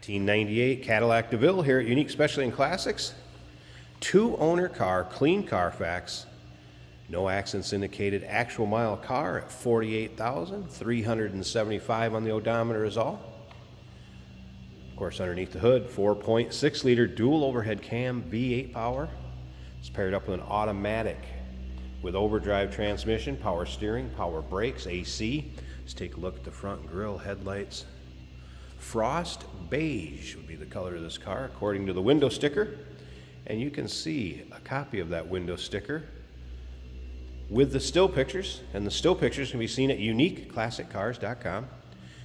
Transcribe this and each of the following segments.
1998 Cadillac DeVille here at Unique Specialty and Classics. Two-owner car, clean Carfax, no accidents indicated, actual mile car at 48,375 on the odometer is all. Of course, underneath the hood, 4.6 liter dual overhead cam V8 power. It's paired up with an automatic with overdrive transmission, power steering, power brakes, AC. Let's take a look at the front grille, headlights. Frost beige would be the color of this car according to the window sticker, and you can see a copy of that window sticker with the still pictures, and the still pictures can be seen at uniqueclassiccars.com.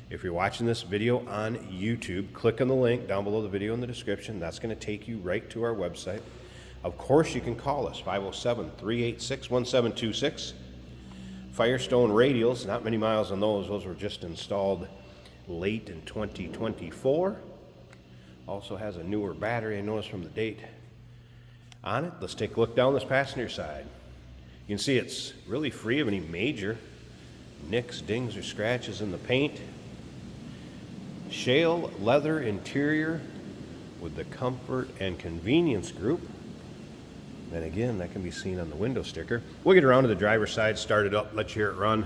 If you're watching this video on YouTube, click on the link down below the video in the description. That's going to take you right to our website. Of course, you can call us 507-386-1726. Firestone radials, not many miles on those. Those were just installed late in 2024. Also has a newer battery, I noticed from the date on it. Let's take a look down this passenger side. You can see it's really free of any major nicks, dings, or scratches in the paint. Shale leather interior with the comfort and convenience group. And again, that can be seen on the window sticker. We'll get around to the driver's side, start it up, let you hear it run.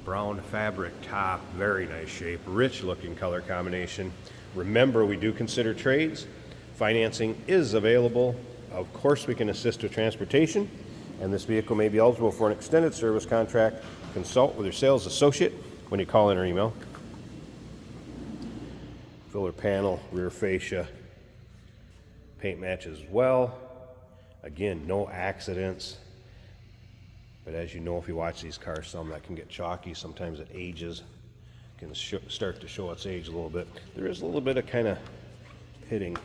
Brown fabric top, very nice shape, rich looking color combination. Remember, we do consider trades. Financing is available. Of course, we can assist with transportation, and this vehicle may be eligible for an extended service contract. Consult with your sales associate when you call in or email. Filler panel, rear fascia, paint matches well. Again, no accidents. But as you know, if you watch these cars, some that can get chalky. Sometimes it ages, can start to show its age a little bit. There is a little bit of kind of pitting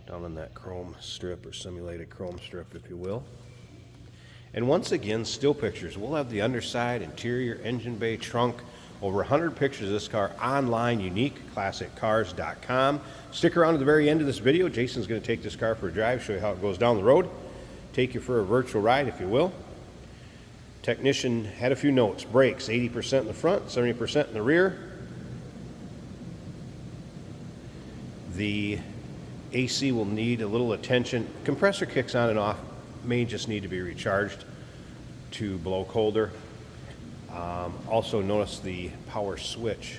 down on that chrome strip, or simulated chrome strip, if you will. And once again, still pictures. We'll have the underside, interior, engine bay, trunk, over 100 pictures of this car online, uniqueclassiccars.com. Stick around to the very end of this video. Jason's going to take this car for a drive, show you how it goes down the road, take you for a virtual ride, if you will. Technician had a few notes. Brakes, 80% in the front, 70% in the rear. The AC will need a little attention. Compressor kicks on and off, may just need to be recharged to blow colder. Also notice the power switch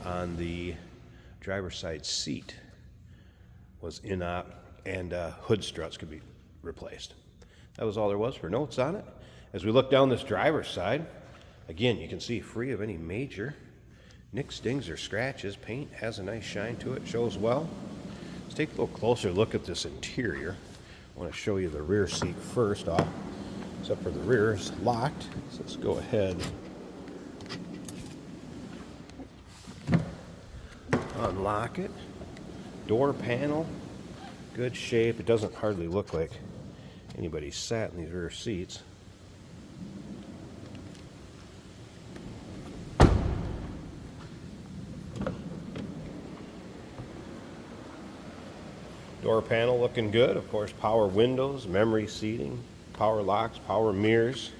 on the driver's side seat was in op, and hood struts could be replaced. That was all there was for notes on it. As we look down this driver's side, again, you can see free of any major nicks, dings, or scratches. Paint has a nice shine to it, shows well. Let's take a little closer look at this interior. I want to show you the rear seat first off, except for the rear is locked. So let's go ahead, unlock it. Door panel, good shape. It doesn't hardly look like anybody sat in these rear seats. Door panel looking good. Of course, power windows, memory seating, power locks, power mirrors.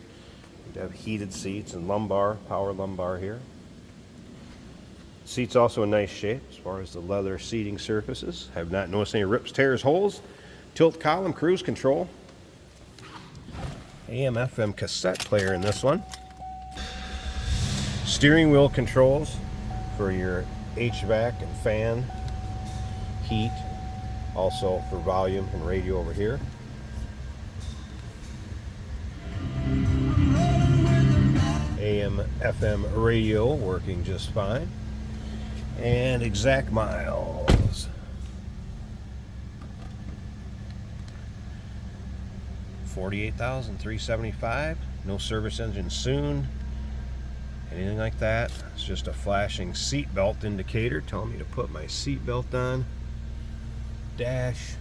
You have heated seats and lumbar, power lumbar here. Seats also in nice shape as far as the leather seating surfaces. Have not noticed any rips, tears, holes. Tilt column, cruise control. AM, FM cassette player in this one. Steering wheel controls for your HVAC and fan, heat. Also for volume and radio over here. AM, FM radio working just fine. And exact miles. 48,375. No service engine soon. Anything like that. It's just a flashing seat belt indicator telling me to put my seat belt on. Dash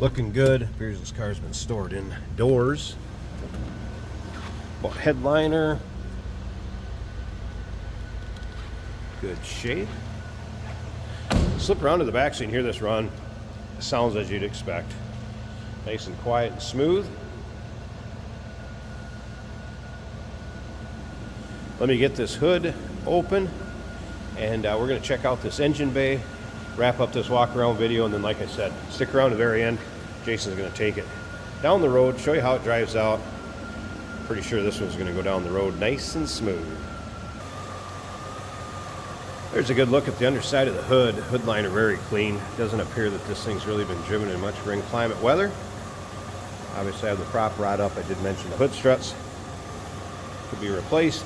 looking good. Appears this car's been stored indoors. Headliner, good shape. Slip around to the back so you can hear this run. It sounds as you'd expect. Nice and quiet and smooth. Let me get this hood open And we're going to check out this engine bay, wrap up this walk around video, and then like I said, stick around to the very end. Jason's going to take it down the road, show you how it drives out. Pretty sure this one's going to go down the road nice and smooth. There's a good look at the underside of the hood. Hood liner very clean. Doesn't appear that this thing's really been driven in much inclement weather. Obviously I have the prop rod up. I did mention the hood struts could be replaced.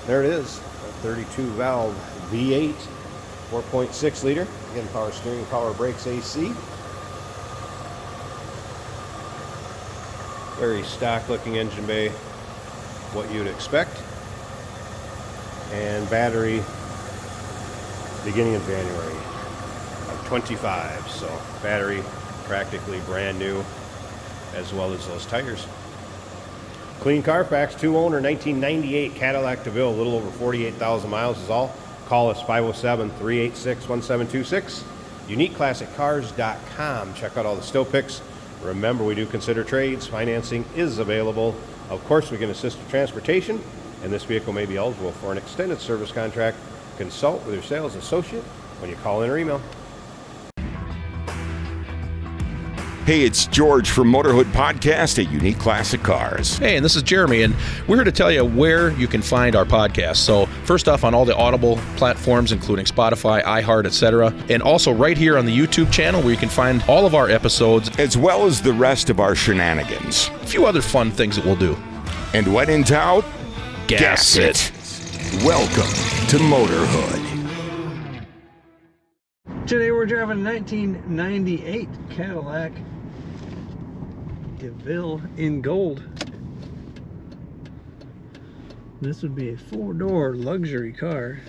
There it is, a 32 valve V8, 4.6 liter. Again, power steering, power brakes, AC. Very stock looking engine bay, what you'd expect. And battery beginning of January of 25. So battery practically brand new, as well as those tires. Clean Carfax, 2-owner, 1998 Cadillac DeVille, a little over 48,000 miles is all. Call us 507-386-1726. UniqueClassicCars.com. Check out all the still pics. Remember, we do consider trades. Financing is available. Of course, we can assist with transportation, and this vehicle may be eligible for an extended service contract. Consult with your sales associate when you call in or email. Hey, it's George from Motorhood Podcast at Unique Classic Cars. Hey, and this is Jeremy, and we're here to tell you where you can find our podcast. So first off, on all the Audible platforms, including Spotify, iHeart, etc., and also right here on the YouTube channel where you can find all of our episodes, as well as the rest of our shenanigans. A few other fun things that we'll do. And when in doubt, gas it. Welcome to Motorhood. Today we're driving a 1998 Cadillac DeVille in gold. This would be a 4-door luxury car.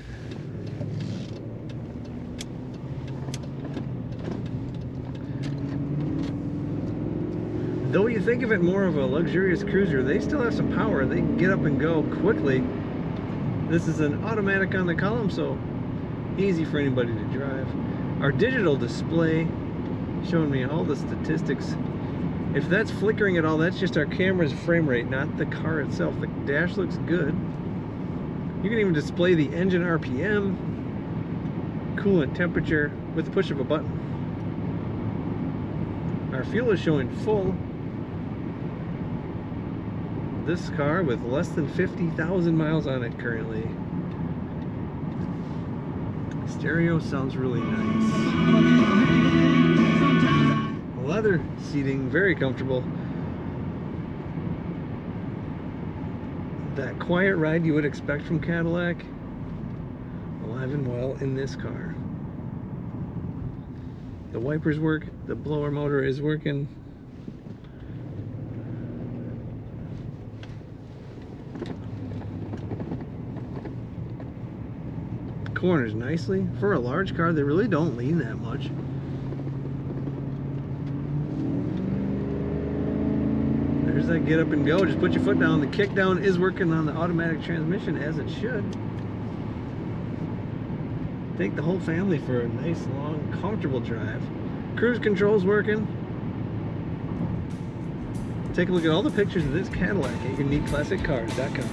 Though you think of it more of a luxurious cruiser, they still have some power. They can get up and go quickly. This is an automatic on the column, so easy for anybody to drive. Our digital display showing me all the statistics. If that's flickering at all, that's just our camera's frame rate, not the car itself. The dash looks good. You can even display the engine RPM, coolant temperature with the push of a button. Our fuel is showing full. This car with less than 50,000 miles on it currently. Stereo sounds really nice. Leather seating, very comfortable. That quiet ride you would expect from Cadillac, alive and well in this car. The wipers work, the blower motor is working. Corners nicely. For a large car, they really don't lean that much. There's that get up and go. Just put your foot down. The kick down is working on the automatic transmission as it should. Take the whole family for a nice, long, comfortable drive. Cruise control's working. Take a look at all the pictures of this Cadillac at UniqueClassicCars.com.